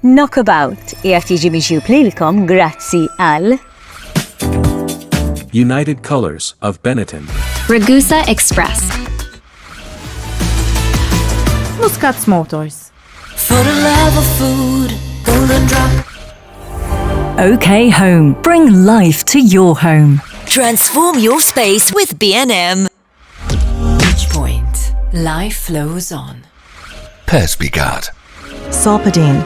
Knockabout qiegħed jiġi mixjub lilkom grazzi għal United Colors of Benetton, Ragusa Express, Muscat's Motors, For the love of food, Golden Drop. OK Home. Bring life to your home. Transform your space with B&M. Each point, life flows on. Perspicard. Solpadeine,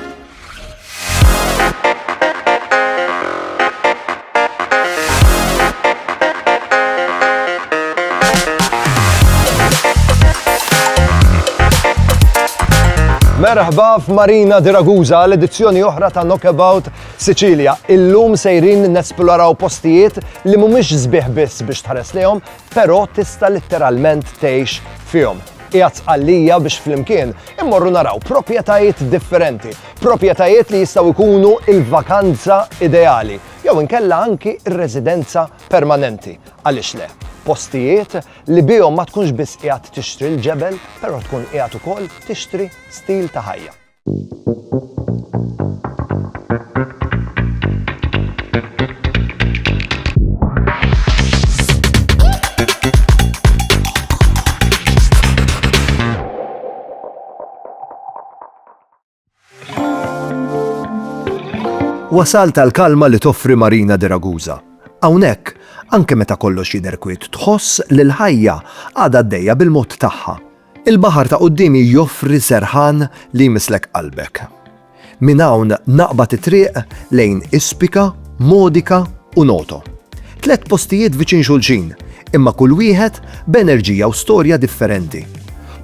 Merħba f'Marina di Ragusa l-edizzjoni oħra ta' Knockabout Sicilia. Illum sejrin nesploraw postijiet li mhumiex sbieħ biss biex tħares lihom, però tista' litteralment tgħix fihom. Qiegħed Sqallija biex flimkien immorru naraw proprjetajiet differenti, proprjetajiet li jistgħu jkunu il-vakanza ideali, jew inkella anki r-residenza permanenti. Għaliex le? Postijiet li bihom ma tkunx biss qiegħed tixtri l-ġebel, però tkun qiegħed ukoll tixtri stil ta' ħajja. Wasalt tal-kalma li toffri Marina di Ragusa. Hawnhekk, anke meta kollox jidher kwiet tħoss li l-ħajja għadha għaddejja bil-mod tagħha. Il-baħar ta' qudiemi joffri serħan li jmislek qalbek. Minn hawn naqbad it-triq lejn Ispika, Modika u Noto. 3 postijiet viċin xulxin, imma kull wieħed b'enerġija u storja differenti.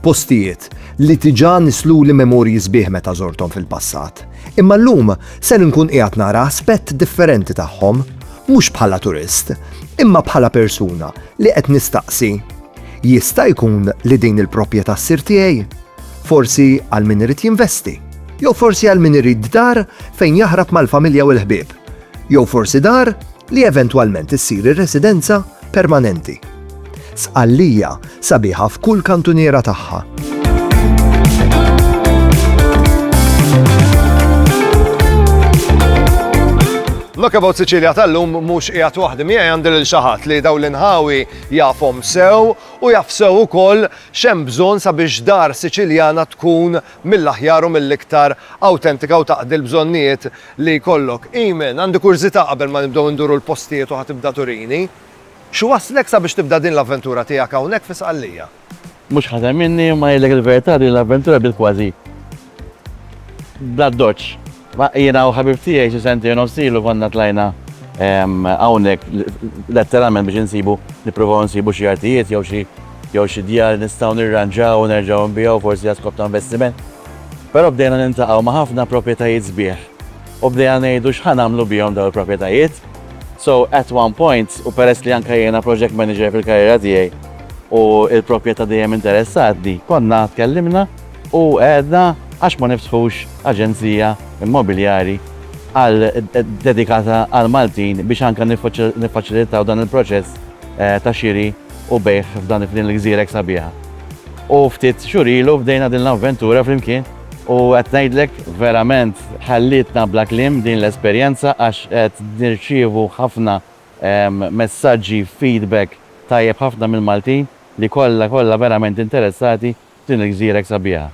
Postijiet li diġà nislu li memorji sbieħ meta żorthom fil-passat. Imma llum se nkun qiegħed nara aspett differenti tagħhom, mhux bħala turist, imma bħala persuna li qed nistaqsi. Jista' jkun li din il-proprjetà ssir tiegħi? Forsi għal min irid jinvesti, jew forsi għal min irid dar fejn jaħrab mal-familja u l-ħbieb, jew forsi dar li eventwalment issir ir-residenza permanenti. Sqallija sabiħa f'kull kantuniera tagħha. Knockabout Sicilia tal-lum mhux qiegħed waħdi miegħi għandi lil xi ħadd li dawn l-inħawi jafhom sew u jafsew ukoll x'hemm bżonn sabiex dar Siċiljana tkun mill-aħjar u mill-iktar awtentika u taqdi l-bżonnijiet li jkollok. Imen, għandi kurżità qabel ma nibdew nduru l-postijiet u ħatibda turini. X'u waslek sabiex tibda din l-avventura tiegħek hawnhekk fi Sqallija? Mhux ħadem minni ma jgħidlek il-verità din l-avventura bil-kważi. Bla doċ. Ma jiena u ħabib tiegħi xi senti nofsilu konna tlajna hawnhekk letteralment biex nippruvaw nsibu xi artijiet jew xi djar nistgħu nirranġaw u nerġgħu nbijaw forsi għal skop ta' investiment. Però bdejna nintaqgħu ma' ħafna proprjetajiet sbieħ. U bdejna ngħidu x'ħan nagħmlu bihom dawn il-proprjetajiet. So at one point, u peress li anke jiena project manager fil-karriera tiegħi u l-proprjetà dejjem interessatni, konna tkellimna u għedna għax ma niftħux aġenzija immobiljari dedikata għal Maltin biex anke niffaċilitaw dan il-proċess ta' xiri u bejħ f'dan il-gżierek sabiħa. U ftit xurilu bdejna din l-avventura flimkien u qed ngħidlek verament ħallitna bla kliem din l-esperjenza għax qed nirċievu ħafna messaġġi feedback tajjeb ħafna mill-Maltin li kollha verament interessati din il-gżierek sabiħa.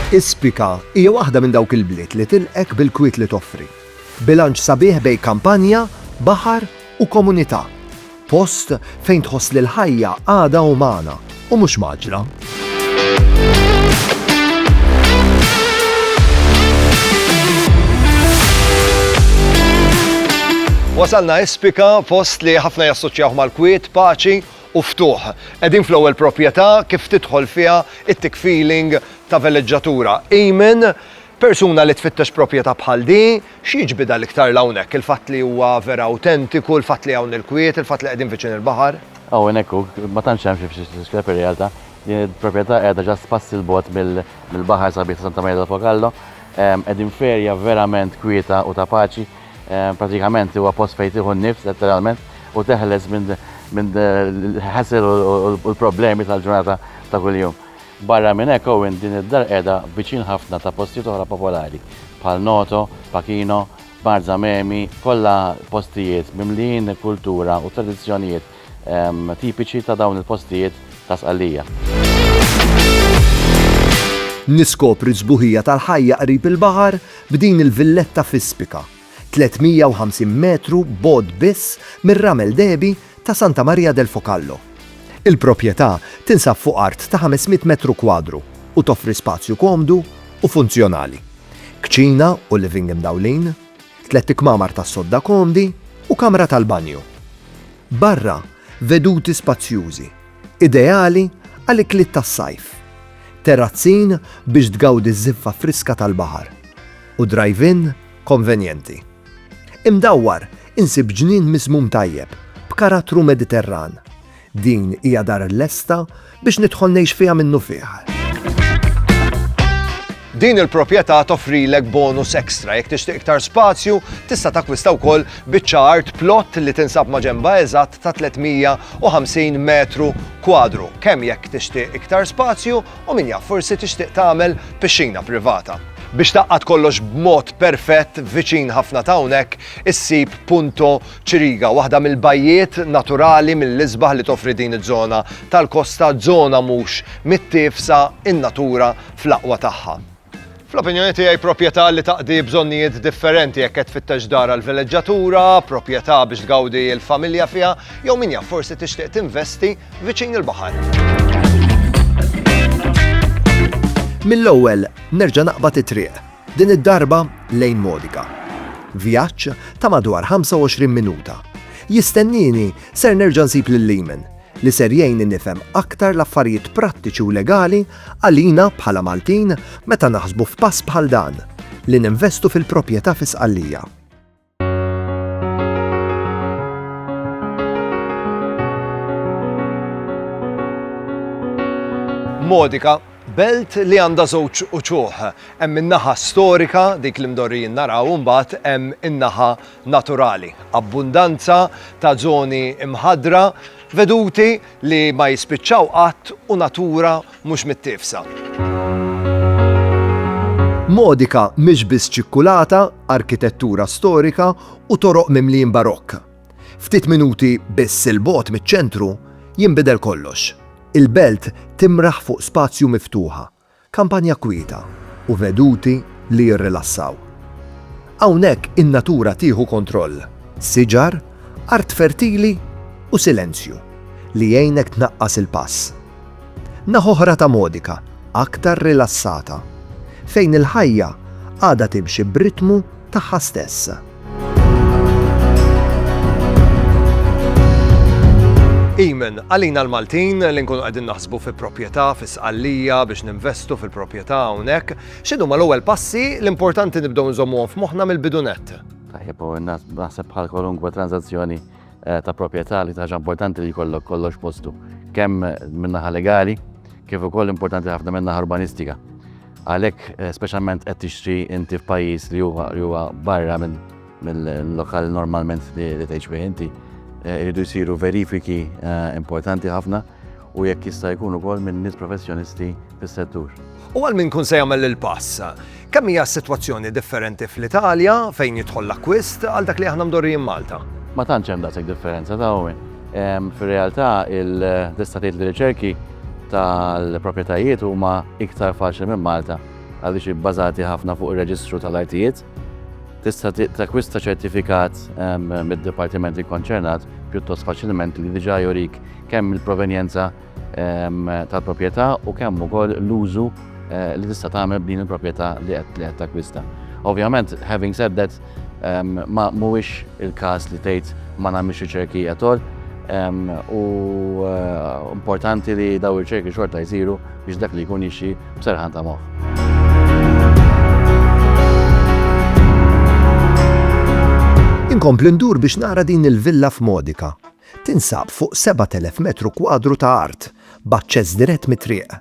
Ispika hija waħda minn dawk il-bliet li tilqek bil-kwiet li toffri. Bilanċ sabiħ bejn kampanja, baħar u komunità. Post fejn tħoss li l-ħajja għada umana u mhux maġla. Wasalna Ispika, post li ħafna jassoċjaw mal-kwiet, paċi u ftuħ. Qegħdin fl-ewwel proprjetà kif tidħol fiha it-tik feeling ta' veleġġatura. Imen, persuna li tfittex proprjetà bħal di, x'jiġbidha l-iktar hawnhekk? Il-fatt li huwa vera awtentiku, il-fatt li hawn il-kwiet, il-fatt li qegħdin viċin il-baħar? Hawnhekk ma tantx hemm xi sklep ir-realtà. Din il-proprjetà qiegħda ġast pass il-bot mill-baħar sabiħ ta' Santa Maria del Fogallo. Qegħdin ferja verament kwieta u ta' paċi. Pratikament huwa post fejn tieħu nnifs letteralment u teħles minn l-ħassel u l-problemi tal-ġurnata ta' kuljum. Barra minn hekk Owen din id-dar qiegħda viċin ħafna ta' postijiet oħra popolari bħal Noto, Pachino, Marzamemi, kollha postijiet mimlijin kultura u tradizzjonijiet tipiċi ta' dawn il-postijiet ta' Sqallija. Niskopri żbuħija tal-ħajja qrib il-baħar b'din il-villetta fispika, 350 metru bod biss mir-ramel Debi ta' Santa Maria del Focallo. Il-proprjetà tinsab fuq art ta' 500 metru kwadru u toffri spazju komdu u funzjonali. Kċina u living imdawlin, 3 kmamar ta' sodda komdi u kamra tal-banju. Barra veduti spazjużi, ideali għal-iklit tas-sajf. Terrazzin biex tgawdi ż-żiffa friska tal-baħar u drive-in konvenjenti. Imdawwar insib ġnien miżmum tajjeb b'karattru mediterran. Din hija dar l-lesta biex nidħol ngħix fiha minnu fih. Din il-proprjetà toffrilek bonus ekstra jekk tixtieq iktar spazju tista' takkwista wkoll biċċa art plot li tinsab ma' ġenba eżatt ta' 350 metru kwadru. Kemm jekk tixtieq iktar spazju u min jaf forsi tixtieq tagħmel pixxina privata. Biex taqqad kollox b'mod perfett viċin ħafna ta' hawnhekk issib Punto Ċiriga, waħda mill-bajjiet naturali mill-isbaħ li toffri din iż-żona tal-kosta, żona mhux mittifsa in-natura fl-aqwa tagħha. Fl-opinjoni tiegħi proprjetà li taqdi bżonnijiet differenti jekk qed tfittex dar għall-vileġġatura, proprjetà biex tgawdi l-familja fiha, jew min jaf forsi tixtieq tinvesti viċin il-baħar. Mill-ewwel nerġa' naqbad it-triq, din id-darba lejn Modica. Vjaġġ ta' madwar 25 minuta. Jistennini ser nerġa' nsib lil Limen li ser jgħinni nifhem aktar l-affarijiet prattiċi u legali għalina bħala Maltin meta naħsbu f'pass bħal dan li ninvestu fil-proprjetà fi Sqallija. Modica, belt li għandha żewġ uċuħ. Hemm in-naħa storika dik li mdorrijin naraw mbagħad hemm in-naħa naturali. Abbundanza ta' żoni imħaddra, veduti li ma jispiċċaw qatt u natura mhux mittifsa. Modica mhix biss ċikkulata, arkitettura storika u toroq mimlijin barokk. Ftit minuti biss il-bogħod miċ-ċentru jinbidel kollox. Il-belt timraħ fuq spazju miftuħa, kampanja kwieta u veduti li jirrilassaw. Hawnhekk in-natura tieħu kontroll, siġar, art fertili u silenzju li jgħinek tnaqqas il-pass. Naħoħra ta' Modica, aktar rilassata, fejn il-ħajja għadha timxi b'ritmu tagħha stess. Imen, għalina l-Maltin li nkunu qegħdin naħsbu fi proprjetà fi Sqallija biex ninvestu fil-proprjetà hawnhekk, x'inhuma l-ewwel passi l-importanti nibdew nżommuhom f'moħħna mill-bidunet. Tajjeb u naħseb bħal kwalunkwe transazzjoni ta' proprjetà li ħaġa importanti li jkollok kollox postu. Kemm min-naħa legali, kif ukoll importanti ħafna min-naħa urbanistika. Għalhekk speċjalment qed tixtri inti f'pajjiż li huwa barra mill-lokal normalment li tgħix bih inti, jridu jsiru verifiki importanti ħafna u jekk jista' jkun ukoll minn nies professjonisti fis-settur. U għal min kun se jagħmel il-pass, kemm hija sitwazzjoni differenti fl-Italja fejn jidħol l-akkwist għal dak li aħna mdorrijin Malta? Ma tantx hemm daqshekk differenza ta' hawn. Fir-realtà l-istatijiet li riċerki tal-proprjetajiet huma iktar faċli minn Malta għaliex ibbażati ħafna fuq ir-reġistru tal-artijiet. Tista' takkwista ċertifikat mid-dipartimenti konċernat pjuttost faċilment li diġà jurik kemm il-provenjenza tal-proprjetà u kemm ukoll l-użu li tista' tagħmel b'din il-proprjetà li qed takkwista. Ovvjament, having said that, ma mhuwiex il-każ li tgħid ma nagħmilx riċerki at all u importanti li daw ir-riċerki xorta jsiru biex dak li jkun jixi b'serħan ta' moħħ. Inkompli ndur biex nara din il-villa f'Modica. Tinsab fuq 7,000 metru kwadru ta' art, b'aċċess dirett mit-triq,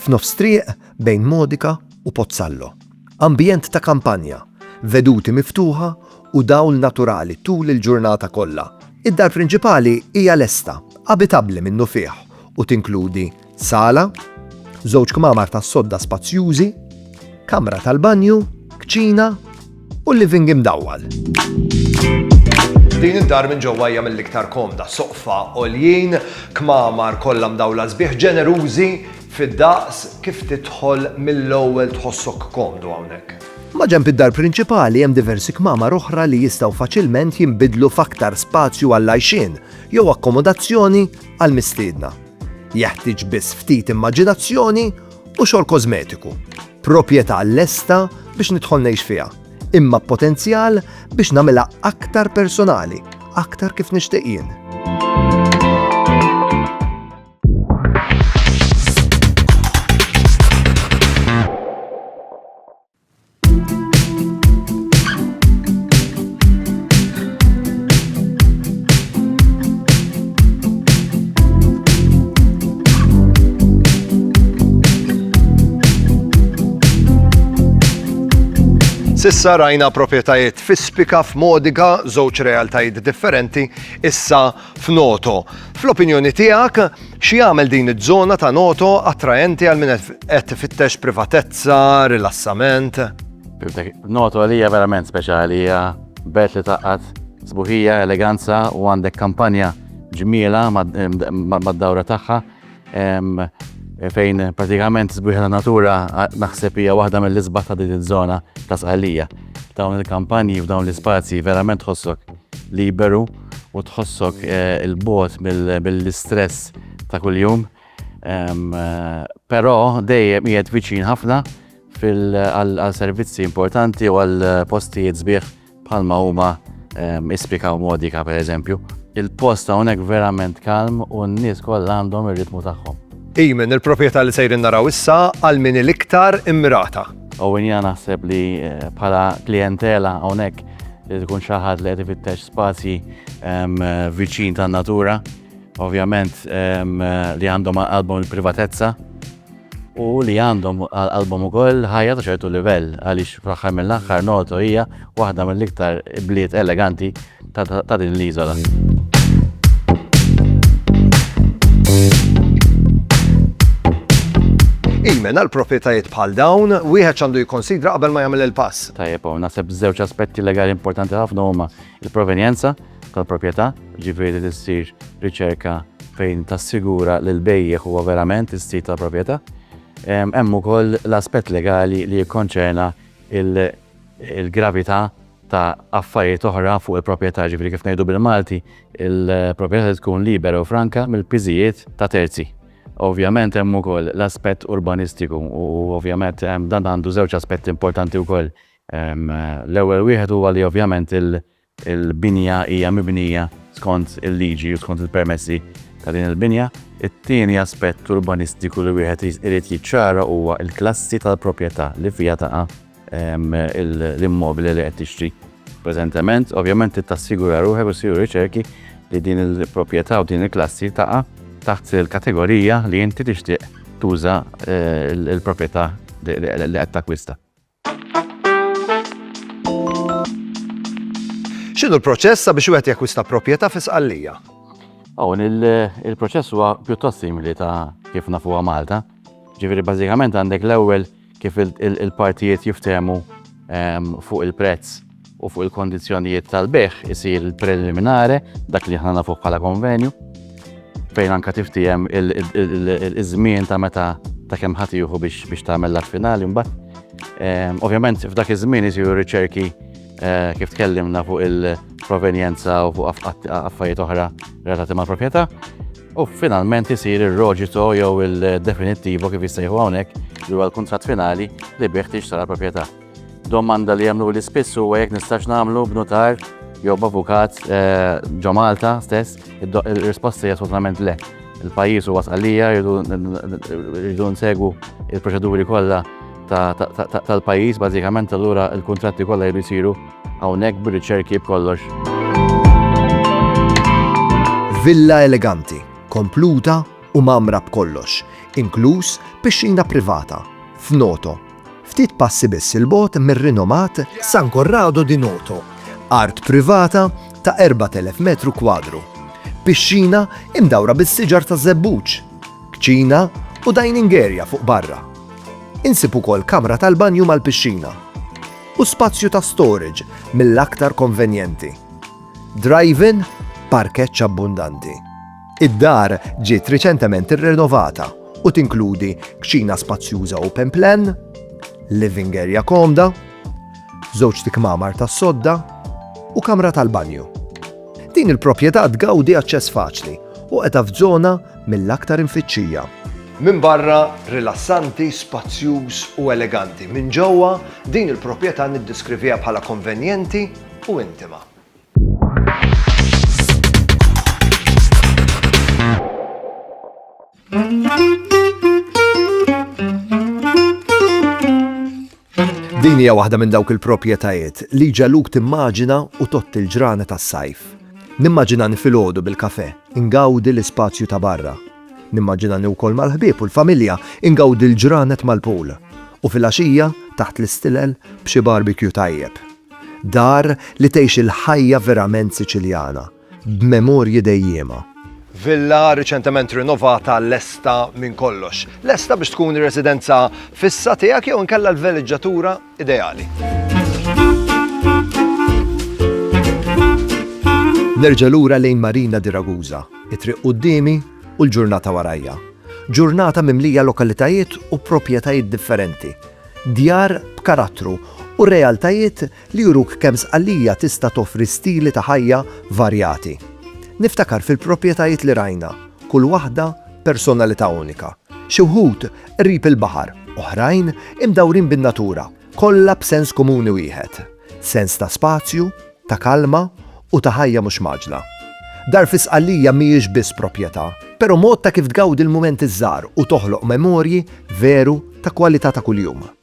f'nofs triq bejn Modica u Pozzallo. Ambjent ta' kampanja, veduti miftuħa u dawl naturali tul il-ġurnata kollha. Id-dar prinċipali hija lesta abitabbli minnu fih u tinkludi sala, żewġ kmamar tas-sodda spazzjużi, kamra tal-banju, kċina u living imdawwal. Din id-dar minn ġewwa hija mill-iktar komda, soqfa għoljin, kmamar kollha mdawla sbieħ ġenerużi fid-daqs kif tidħol mill-ewwel tħossok komdu hawnhekk. Ma ġenb id-dar prinċipali hemm diversi kmamar oħra li jistgħu faċilment jinbidlu f'aktar spazju għall-għajxien jew akkomodazzjoni għall-mistiedna. Jeħtieġ biss ftit immaġinazzjoni u xogħol kosmetiku. Proprjetà lesta biex nidħol ngħix fiha, imma potenzjal biex nagħmilha aktar personali, aktar kif nixtieq jien. Sissa rajna proprjetajiet f'Ispika, f'Modica, żewġ realtajiet differenti, issa f'Noto. Fl-opinjoni tiegħek, xi jagħmel din iż-żona ta' Noto attrajenti għal min qed tifittex privatezza, rilassament? Noto għalija verament speċjali, hija belt li taqqat sbuħija, eleganza u għandek kampanja ġmiela mad-dawra tagħha fejn pratikament sbuħja ta' natura naħseb hija waħda mill-isbaħ ta' din iż-żona ta' Sqallija. Dawn il-kampanji f'dawn l-ispazji verament tħossok liberu u tħossok il-bogħod mill-istress ta' kuljum. Però dejjem qiegħed viċin ħafna għal servizzi importanti u għal postijiet sbieħ bħalma huma Ispika u Modica pereżempju. Il-post hawnhekk verament kalm u n-nies kollha għandhom ir-ritmu tagħhom. Ejmen, il-proprjetà li sejrin naraw issa għal min l-iktar immirata. U jien naħseb li bħala klijentela hawnhekk li tkun xi ħadd li qed ifittex spazji viċin tan-natura, ovvjament li għandhom qalbhom il-privatezza u li għandhom qalbhom ukoll ħajja ta' ċertu livell għaliex fl-aħħar mill-aħħar Noto hija waħda mill-iktar bliet eleganti ta' din l-iżola. Ejmen, għal proprjetajiet bħal dawn, wieħed għandu jikkonsidra qabel ma jagħmel il-pass. Tajjeb, naħseb żewġ aspetti legali importanti ħafna huma il-provenjenza tal-proprjetà, ġifieri li ssir riċerka fejn tassigura li l-bejjeħ huwa verament is-sit tal-proprjetà. Hemm ukoll l-aspett legali li jikkonċerna il-gravità ta' affarijiet oħra fuq il-proprjetà, ġifieri kif ngħidu bil-Malti, il-proprjetà tkun libera u franka mill-piżijiet ta' terzi. Ovvjament hemm ukoll l-aspett urbanistiku u ovvjament dan għandu żewġ aspetti importanti wkoll. L-ewwel wieħed huwa li ovvjament il-binja hija mibnija skont il-liġi u skont il-permessi ta' din il-binja. It-tieni aspett urbanistiku li wieħed irid jiċċara huwa l-klassi tal-proprjetà li fiha taqa' l-immobili li qed tixtri. Preżentement, ovvjament tassigura ruħek u ssiru riċerki li din il-proprjetà u din il-klassi taqa' taħt il-kategorija li inti tixtieq tuża il-proprjetà li qed takkwista. X'inhu l-proċess biex wieħed jakkwista proprjetà fi Sqallija? Il-proċess huwa pjuttost simili ta' kif nafuha Malta. Ġifieri bażikament għandek l-ewwel kif il-partijiet jiftehmu fuq il-prezz u fuq il-kondizzjonijiet tal-beħ isir il-preliminare, dak li aħna nafuh bħala konvenju, fejn anka tiftijem il-żmien ta' meta ta' kemm ħadd jieħu biex tagħmel l-att finali mbagħad. Ovvjament f'dak iż-żmien isiru riċerki kif tkellimna fuq il-provenjenza u fuq affarijiet oħra relatati mal-proprjetà. U finalment isir ir-roġito jew il-definittivo kif jissejħu hawnhekk li huwa l-kuntratt finali li bih tixtara l-proprjetà. Domanda li jagħmlu li spiss huwa jekk nistax nagħmlu b'notar jew b'avukat ġo Malta stess, ir-risposta hija assolutament le. Il-pajjiż huwa Sqallija, jridu nsegwu il-proċeduri kollha tal-pajjiż, bażikament allura l-kuntratti kollha jridu jsiru hawnhekk bir-riċerki b'kollox. Villa eleganti, kompluta u mamra b'kollox, inkluż pixxina privata f'Noto. Ftit passi biss il-bogħod mir-rinomat San Corrado di Noto. Art privata ta' 4,000 metru kwadru. Pixxina imdawra bis-siġar ta' żebbuġ, kċina u dining area fuq barra. Insib ukoll kamra tal-banju mal-pixxina u spazju ta' storage mill-aktar konvenjenti. Drive-in, parkeġġ abbundanti. Id-dar ġiet riċentement irrenovata u tinkludi kċina spazzjuża open plan, living area komda, żewġ tikmamar tas-sodda u kamra tal-banju. Din il-proprjetà tgawdi aċċess faċli u qiegħda f'żona mill-aktar infittxija. Minn barra rilassanti, spazzjuż u eleganti. Minn ġewwa din il-proprjetà niddiskrivija bħala konvenjenti u intima. Din hija waħda minn dawk il-proprjetajiet li ġaluk timmaġina u tott il-ġranet tas-sajf. Nimmaġinani filgħodu bil-kafè, ingawdi l-ispazju ta' barra. Nimmaġinani wkoll mal-ħbieb u l-familja ingawdi l-ġranet mal-pool. U fil-għaxija taħt l-istilel b'xi barbecue tajjeb. Dar li tgħix il-ħajja verament Siċiljana, b'memorji dejjema. Villa riċentement rinnovata lesta minn kollox. Lesta biex tkun ir-residenza fissa tiegħek jew inkella l-veleġġatura ideali. Nerġa' lura lejn Marina di Ragusa, it-triq qudiemi u l-ġurnata warajja. Ġurnata mimlija lokalitajiet u proprjetajiet differenti. Djar b'karattru u realtajiet li juruk kemm sqallija tista' toffri stili ta' ħajja varjati. Niftakar fil-proprjetajiet li rajna, kull waħda personalità unika. Xi wħud qrib il-baħar, oħrajn imdawrin bin-natura, kollha b'sens komuni wieħed. Sens ta' spazju, ta' kalma u ta' ħajja mhux maġla. Dar fi Sqallija mhijiex biss proprjetà, però mod ta' kif tgawdi l-mumenti żgħar u toħloq memorji veru ta' kwalità ta' kuljum.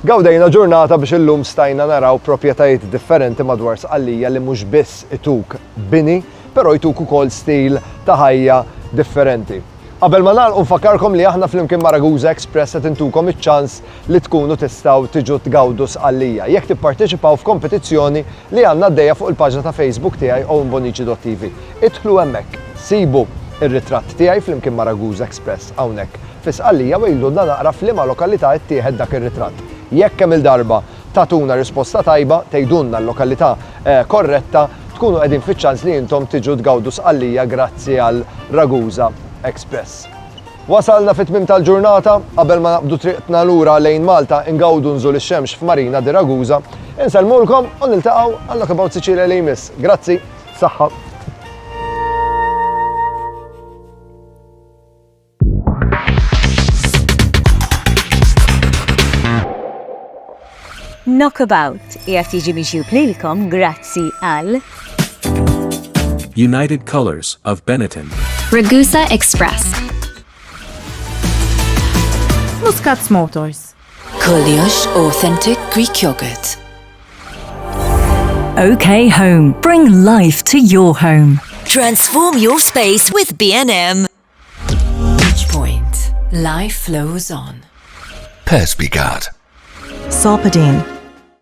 Gawdejna ġurnata biex illum stajna naraw proprjetajiet differenti madwar Sqallija li mhux biss ituk bini, però jtuk ukoll stil ta' ħajja differenti. Qabel ma nagħlqu nfakkarkom li aħna flimkien ma' Ragusa Express qed intukom iċ-ċans li tkunu tistgħu tiġu tgawdu Sqallija jekk tipparteċipaw f'kompetizzjoni li għandna għaddejja fuq il-paġna ta' Facebook tiegħi ownbonici.tv. Idħlu hemmhekk, sibu ir-ritratt tiegħi flimkien ma' Ragusa Express hawnhekk fi Sqallija u jgħidulna naqra f'liema lokalità ittieħed dak ir-ritratt. Jekk hemm il-darba tatuna risposta tajba, tgħidulna l-lokalità korretta, tkunu qegħdin fiċ-ċans li intom tiġu tgawdu Sqallija grazzi għal Ragusa Express. Wasalna fit-tmiem tal-ġurnata, qabel ma naqbdu triqtna lura lejn Malta ingawdu nżul ix-xemx f'Marina di Ragusa. Insellmulkom u niltaqgħu għal Knockabout Sicilia li jmiss. Grazzi, saħħa. Knockabout qiegħed jiġi mixjub lilkom grazzi għal United Colors of Benetton. Ragusa Express. Muscat Motors. Koliosh Authentic Greek Yogurt. OK Home. Bring life to your home. Transform your space with B&M. Beach Point. Life flows on. Perspicat. Sarpadine.